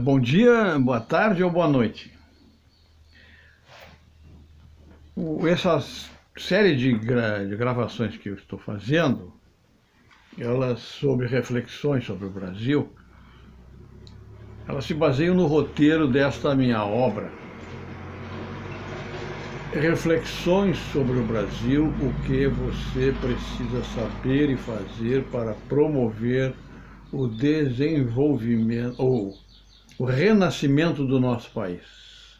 Bom dia, boa tarde ou boa noite. Essa série de gravações que eu estou fazendo, elas sobre reflexões sobre o Brasil, elas se baseiam no roteiro desta minha obra. Reflexões sobre o Brasil, o que você precisa saber e fazer para promover o desenvolvimento ou o renascimento do nosso país.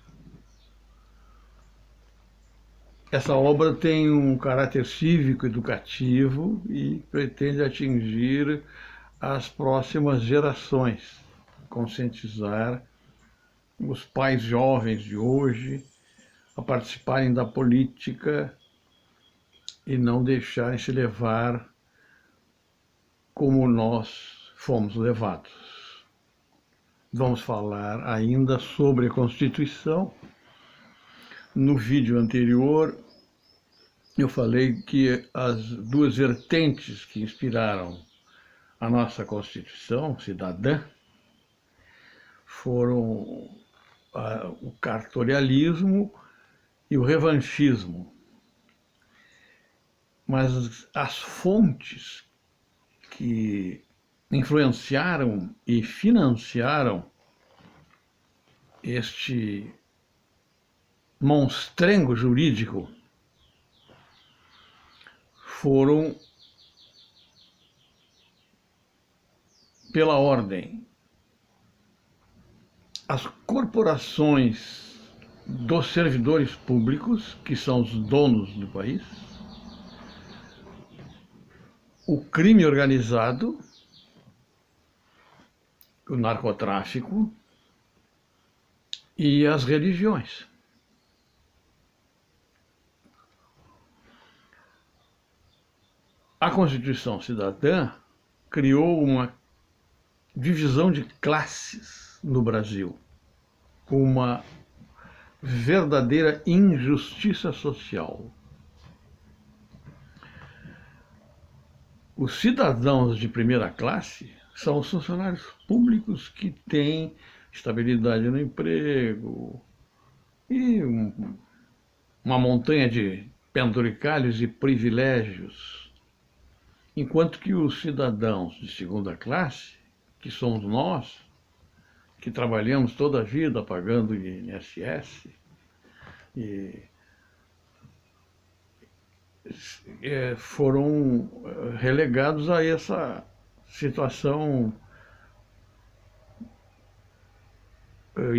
Essa obra tem um caráter cívico-educativo e pretende atingir as próximas gerações, conscientizar os pais jovens de hoje a participarem da política e não deixarem se levar como nós fomos levados. Vamos falar ainda sobre a Constituição. No vídeo anterior, eu falei que as duas vertentes que inspiraram a nossa Constituição cidadã foram o cartorialismo e o revanchismo. Mas as fontes que influenciaram e financiaram este monstrengo jurídico foram pela ordem. As corporações dos servidores públicos, que são os donos do país, o crime organizado, o narcotráfico e as religiões. A Constituição Cidadã criou uma divisão de classes no Brasil, uma verdadeira injustiça social. Os cidadãos de primeira classe são os funcionários públicos que têm estabilidade no emprego e uma montanha de penduricalhos e privilégios, enquanto que os cidadãos de segunda classe, que somos nós, que trabalhamos toda a vida pagando INSS, foram relegados a essa situação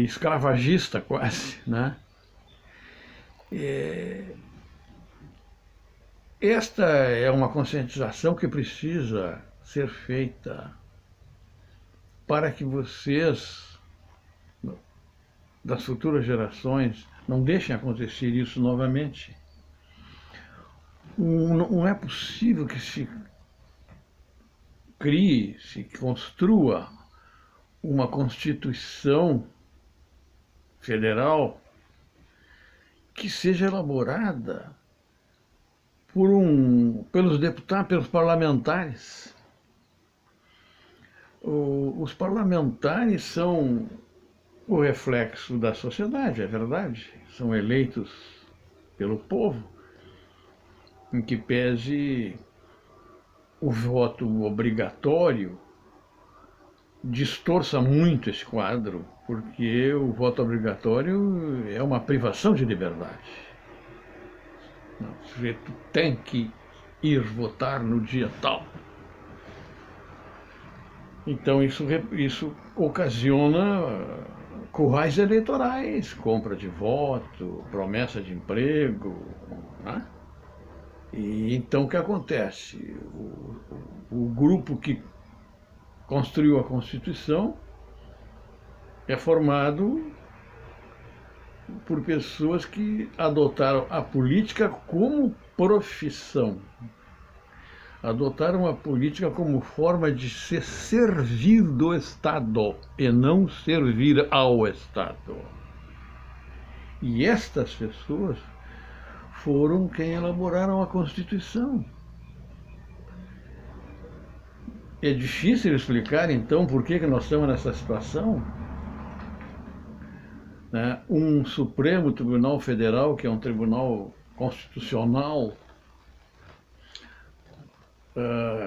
escravagista quase, né? Esta é uma conscientização que precisa ser feita para que vocês, das futuras gerações, não deixem acontecer isso novamente. Não é possível que se crie, se construa uma Constituição Federal que seja elaborada pelos deputados, pelos parlamentares. Os parlamentares são o reflexo da sociedade, é verdade. São eleitos pelo povo, em que pese o voto obrigatório distorça muito esse quadro, porque o voto obrigatório é uma privação de liberdade. O sujeito tem que ir votar no dia tal. Então isso ocasiona currais eleitorais, compra de voto, promessa de emprego, né? E então o que acontece? O grupo que construiu a Constituição é formado por pessoas que adotaram a política como profissão, adotaram a política como forma de se servir do Estado e não servir ao Estado. E estas pessoas foram quem elaboraram a Constituição. É difícil explicar, então, por que nós estamos nessa situação? né, um Supremo Tribunal Federal, que é um tribunal constitucional,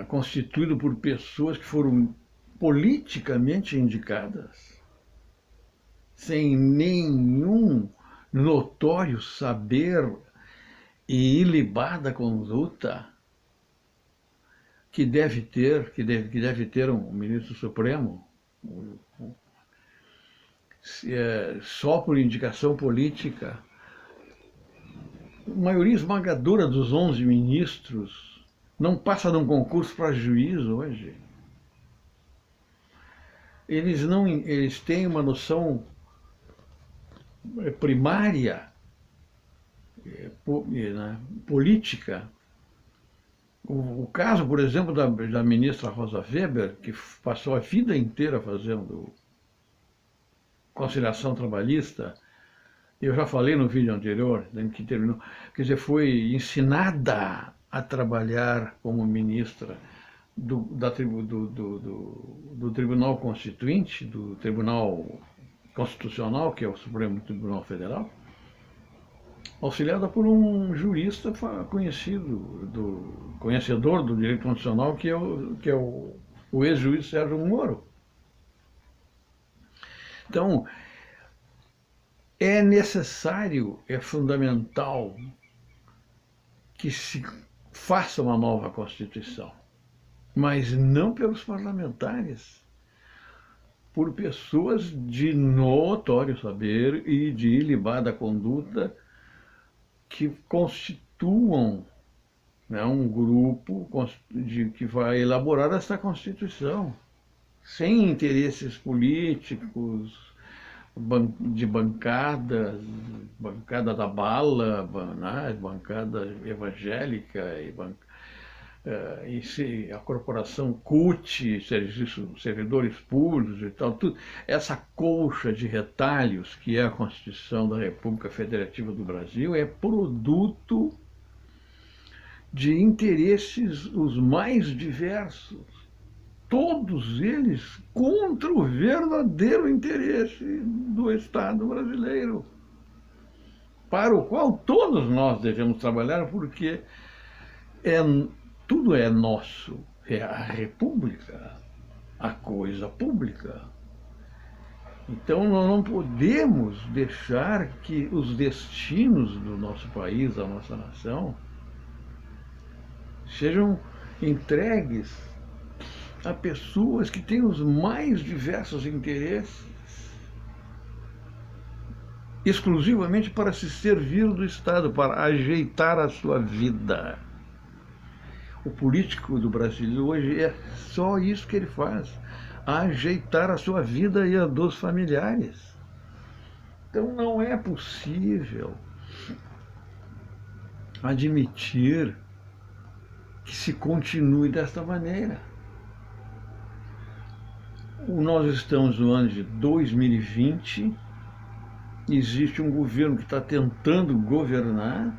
constituído por pessoas que foram politicamente indicadas, sem nenhum notório saber e ilibada conduta que deve ter um ministro supremo, só por indicação política. A maioria esmagadora dos 11 ministros não passa de um concurso para juiz hoje. Eles têm uma noção primária, né, política. O caso, por exemplo, da ministra Rosa Weber, que passou a vida inteira fazendo conciliação trabalhista, eu já falei no vídeo anterior, que terminou, quer dizer, foi ensinada a trabalhar como ministra do Tribunal Constituinte, do Tribunal Constitucional, que é o Supremo Tribunal Federal, auxiliada por um jurista conhecedor do direito constitucional, que é o ex-juiz Sérgio Moro. Então, é necessário, é fundamental que se faça uma nova Constituição, mas não pelos parlamentares, por pessoas de notório saber e de ilibada conduta que constituam, né, um grupo que vai elaborar essa Constituição, sem interesses políticos, de bancada da bala, né, bancada evangélica, e a corporação CUT, servidores públicos e tal, tudo, essa colcha de retalhos que é a Constituição da República Federativa do Brasil é produto de interesses os mais diversos, todos eles contra o verdadeiro interesse do Estado brasileiro, para o qual todos nós devemos trabalhar, porque tudo é nosso, é a República, a coisa pública. Então nós não podemos deixar que os destinos do nosso país, da nossa nação, sejam entregues a pessoas que têm os mais diversos interesses, exclusivamente para se servir do Estado, para ajeitar a sua vida. O político do Brasil hoje é só isso que ele faz, ajeitar a sua vida e a dos familiares. Então não é possível admitir que se continue desta maneira. Nós estamos no ano de 2020, existe um governo que está tentando governar,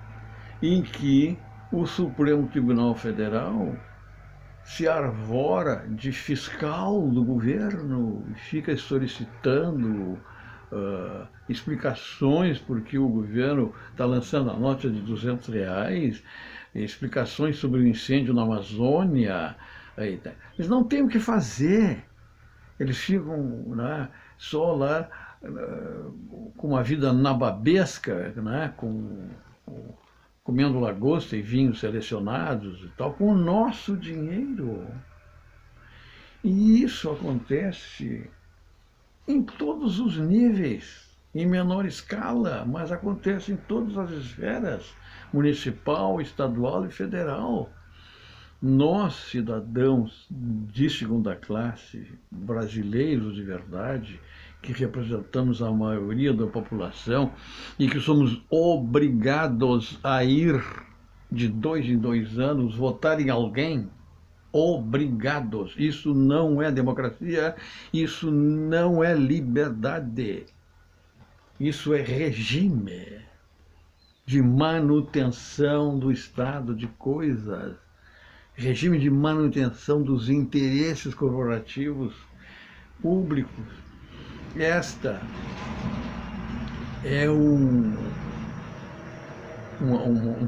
em que o Supremo Tribunal Federal se arvora de fiscal do governo, fica solicitando explicações porque o governo está lançando a nota de R$200, explicações sobre o incêndio na Amazônia. Eles não têm o que fazer. Eles ficam, né, só lá com uma vida nababesca, né, comendo lagosta e vinhos selecionados e tal, com o nosso dinheiro. E isso acontece em todos os níveis, em menor escala, mas acontece em todas as esferas, municipal, estadual e federal. Nós, cidadãos de segunda classe, brasileiros de verdade, que representamos a maioria da população e que somos obrigados a ir de 2 em 2 anos votar em alguém, obrigados. Isso não é democracia, isso não é liberdade, isso é regime de manutenção do estado de coisas, regime de manutenção dos interesses corporativos públicos. Esta é um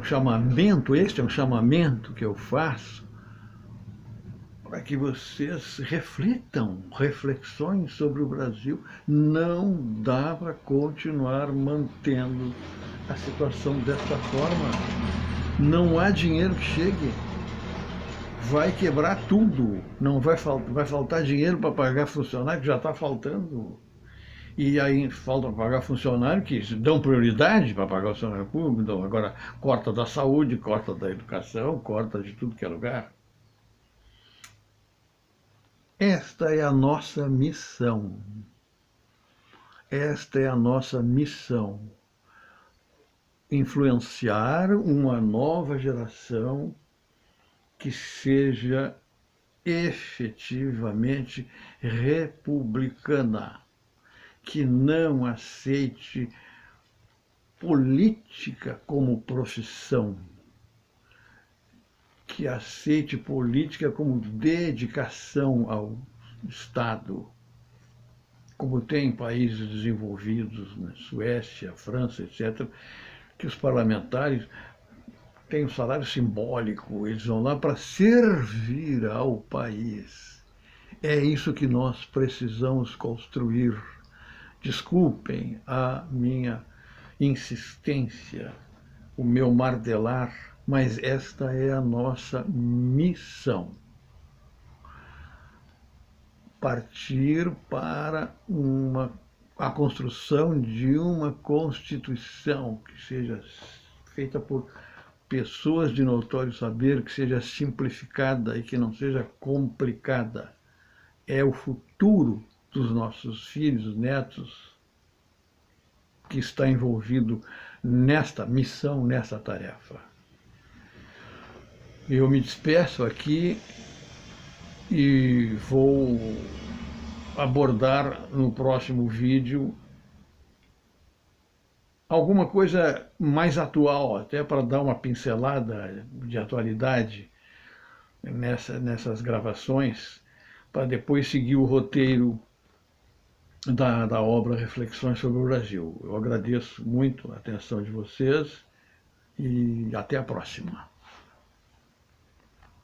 chamamento, este é um chamamento que eu faço para que vocês reflitam, reflexões sobre o Brasil. Não dá para continuar mantendo a situação desta forma. Não há dinheiro que chegue. Vai quebrar tudo. Não vai faltar dinheiro para pagar funcionário, que já está faltando. E aí falta pagar funcionário que dão prioridade para pagar o funcionário público, então agora corta da saúde, corta da educação, corta de tudo que é lugar. Esta é a nossa missão. Esta é a nossa missão. Influenciar uma nova geração que seja efetivamente republicana, que não aceite política como profissão, que aceite política como dedicação ao Estado, como tem em países desenvolvidos, na Suécia, França, etc., que os parlamentares têm um salário simbólico, eles vão lá para servir ao país. É isso que nós precisamos construir. Desculpem a minha insistência, o meu martelar, mas esta é a nossa missão. Partir para a construção de uma Constituição que seja feita por pessoas de notório saber, que seja simplificada e que não seja complicada. É o futuro dos nossos filhos, netos, que está envolvido nesta missão, nessa tarefa. Eu me despeço aqui e vou abordar no próximo vídeo alguma coisa mais atual, até para dar uma pincelada de atualidade nessas gravações, para depois seguir o roteiro da obra Reflexões sobre o Brasil. Eu agradeço muito a atenção de vocês e até a próxima.